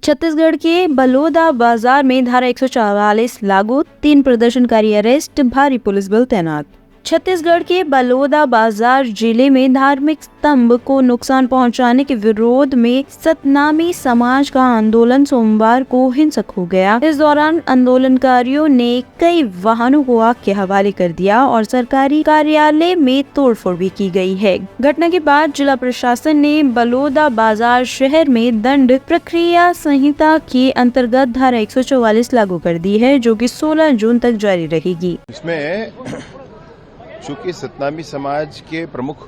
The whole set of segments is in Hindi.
छत्तीसगढ़ के बलोदा बाजार में धारा 144 लागू, 3 प्रदर्शनकारी अरेस्ट, भारी पुलिस बल तैनात। छत्तीसगढ़ के बलोदा बाजार जिले में धार्मिक स्तंभ को नुकसान पहुंचाने के विरोध में सतनामी समाज का आंदोलन सोमवार को हिंसक हो गया। इस दौरान आंदोलनकारियों ने कई वाहनों को आग के हवाले कर दिया और सरकारी कार्यालय में तोड़फोड़ भी की गई है। घटना के बाद जिला प्रशासन ने बलोदा बाजार शहर में दंड प्रक्रिया संहिता के अंतर्गत धारा 144 लागू कर दी है, जो कि 16 जून तक जारी रहेगी। इसमें चूंकि सतनामी समाज के प्रमुख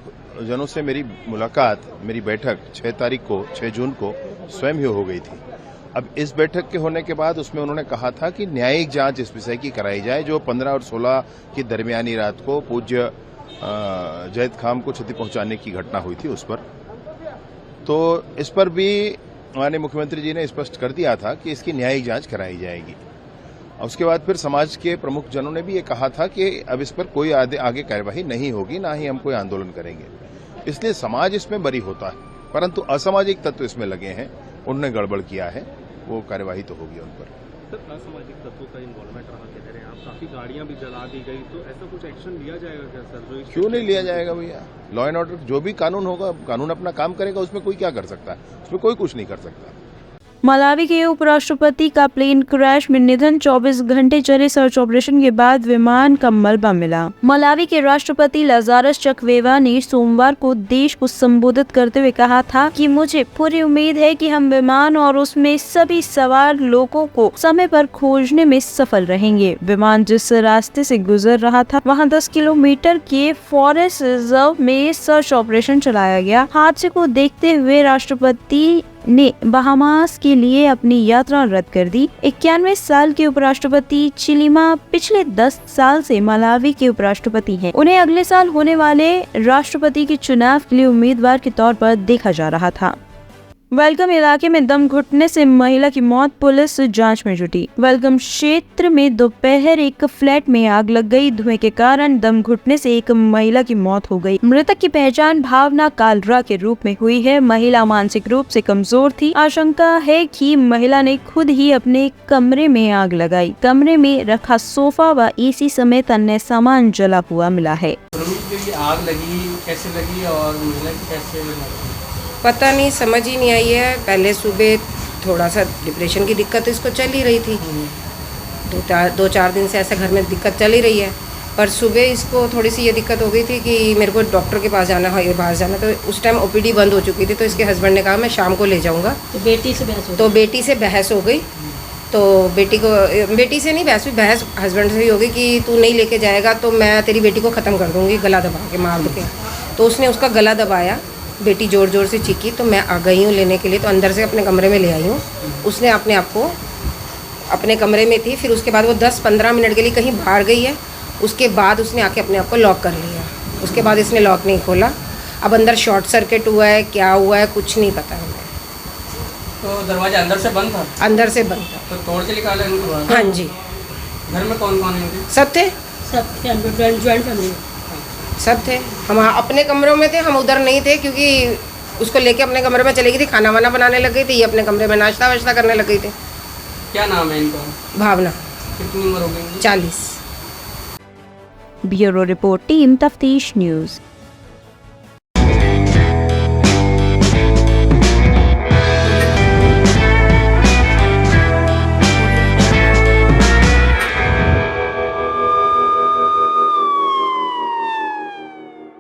जनों से मेरी बैठक 6 जून को स्वयं ही हो गई थी। अब इस बैठक के होने के बाद उसमें उन्होंने कहा था कि न्यायिक जांच इस विषय की कराई जाए, जो 15 और 16 की दरमियानी रात को पूज्य जैद खाम को क्षति पहुंचाने की घटना हुई थी उस पर। तो इस पर भी माननीय मुख्यमंत्री जी ने स्पष्ट कर दिया था कि इसकी न्यायिक जांच कराई जाएगी। उसके बाद फिर समाज के प्रमुख जनों ने भी ये कहा था कि अब इस पर कोई आगे कार्यवाही नहीं होगी, ना ही हम कोई आंदोलन करेंगे। इसलिए समाज इसमें बरी होता है, परंतु असामाजिक तत्व इसमें लगे हैं, उन्होंने गड़बड़ किया है, वो कार्यवाही तो होगी उन पर। सर, असामाजिक तत्वों का इन्वॉल्वमेंट रहा कह रहे हैं आप, काफी गाड़ियां भी जला दी गई, तो ऐसा कुछ एक्शन लिया जाएगा क्या सर? क्यों नहीं लिया जाएगा भैया? लॉ एंड ऑर्डर जो भी कानून होगा, कानून अपना काम करेगा, उसमें कोई क्या कर सकता है? उसमें कोई कुछ नहीं कर सकता। मलावी के उपराष्ट्रपति का प्लेन क्रैश में निधन, 24 घंटे चले सर्च ऑपरेशन के बाद विमान का मलबा मिला। मलावी के राष्ट्रपति लाजारस चकवेवा ने सोमवार को देश को संबोधित करते हुए कहा था कि मुझे पूरी उम्मीद है कि हम विमान और उसमें सभी सवार लोगों को समय पर खोजने में सफल रहेंगे। विमान जिस रास्ते से गुजर रहा था वहां 10 किलोमीटर के फॉरेस्ट रिजर्व में सर्च ऑपरेशन चलाया गया। हादसे को देखते हुए राष्ट्रपति ने बहामास के लिए अपनी यात्रा रद्द कर दी। 91 साल के उपराष्ट्रपति चिलिमा पिछले 10 साल से मलावी के उपराष्ट्रपति हैं। उन्हें अगले साल होने वाले राष्ट्रपति के चुनाव के लिए उम्मीदवार के तौर पर देखा जा रहा था। वेलकम इलाके में दम घुटने से महिला की मौत, पुलिस जांच में जुटी। वेलकम क्षेत्र में दोपहर एक फ्लैट में आग लग गई। धुएं के कारण दम घुटने से एक महिला की मौत हो गई। मृतक की पहचान भावना कालरा के रूप में हुई है। महिला मानसिक रूप से कमजोर थी। आशंका है कि महिला ने खुद ही अपने कमरे में आग लगाई। कमरे में रखा सोफा व एसी समेत अन्य सामान जला हुआ मिला है। आग लगी कैसे लगी और महिला की कैसे लगी पता नहीं, समझ ही नहीं आई है। पहले सुबह थोड़ा सा डिप्रेशन की दिक्कत इसको चल ही रही थी, 2-4 दिन से ऐसा घर में दिक्कत चल ही रही है। पर सुबह इसको थोड़ी सी ये दिक्कत हो गई थी कि मेरे को डॉक्टर के पास जाना है, बाहर जाना, तो उस टाइम ओपीडी बंद हो चुकी थी। तो इसके हस्बैंड ने कहा मैं शाम को ले जाऊँगा। तो बेटी से बहस हो गई। तो बेटी से नहीं बहस हस्बैंड से ही हो गई कि तू नहीं लेके जाएगा तो मैं तेरी बेटी को ख़त्म कर दूँगी, गला दबा के मार दूँगी। तो उसने उसका गला दबाया, बेटी ज़ोर ज़ोर से चीखी, तो मैं आ गई हूँ लेने के लिए। तो अंदर से अपने कमरे में ले आई हूँ। उसने अपने आप को अपने कमरे में थी। फिर उसके बाद वो 10-15 मिनट के लिए कहीं बाहर गई है। उसके बाद उसने आके अपने आप को लॉक कर लिया। उसके बाद इसने लॉक नहीं खोला। अब अंदर शॉर्ट सर्किट हुआ है, क्या हुआ है कुछ नहीं पता हमें। तो दरवाजा अंदर से बंद था? अंदर से बंद था। तो तोड़ के निकाला उनको? हाँ जी। घर में कौन कौन है? सब थे, ज्वाइंट फैमिली सब थे। हम अपने कमरों में थे, हम उधर नहीं थे क्योंकि उसको लेके अपने कमरे में चली गई थी। खाना वाना बनाने लग गई थी, ये अपने कमरे में नाश्ता वाश्ता करने लग गई थी। क्या नाम है इनका? भावना। कितनी उम्र हो गई? 40। ब्यूरो रिपोर्ट, टीम तफ्तीश न्यूज़।